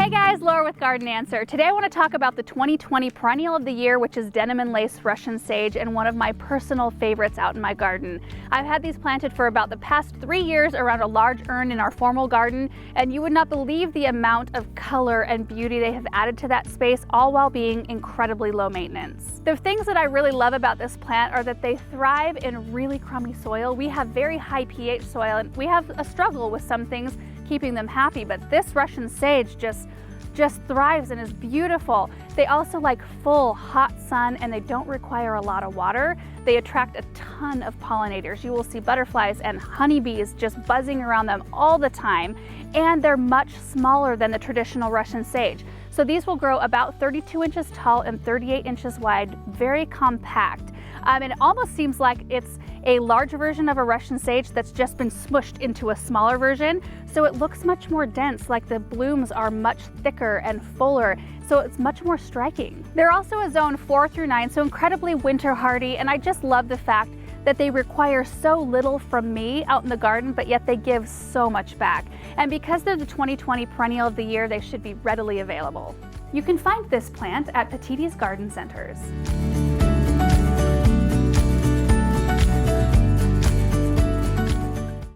Hey guys, Laura with Garden Answer. Today I want to talk about the 2020 perennial of the year, which is denim and lace Russian sage, and one of my personal favorites out in my garden. I've had these planted for about the past 3 years around a large urn in our formal garden, and you would not believe the amount of color and beauty they have added to that space, all while being incredibly low maintenance. The things that I really love about this plant are that they thrive in really crummy soil. We have very high pH soil, and we have a struggle with some things keeping them happy, but this Russian sage just thrives and is beautiful. They also like full hot sun, and they don't require a lot of water. They attract a ton of pollinators. You will see butterflies and honeybees just buzzing around them all the time, and they're much smaller than the traditional Russian sage. So these will grow about 32 inches tall and 38 inches wide, very compact. And it almost seems like it's a larger version of a Russian sage that's just been smushed into a smaller version. So it looks much more dense, like the blooms are much thicker and fuller. So it's much more striking. They're also a zone 4 through 9, so incredibly winter hardy. And I just love the fact that they require so little from me out in the garden, but yet they give so much back. And because they're the 2020 perennial of the year, they should be readily available. You can find this plant at Petitti's garden centers.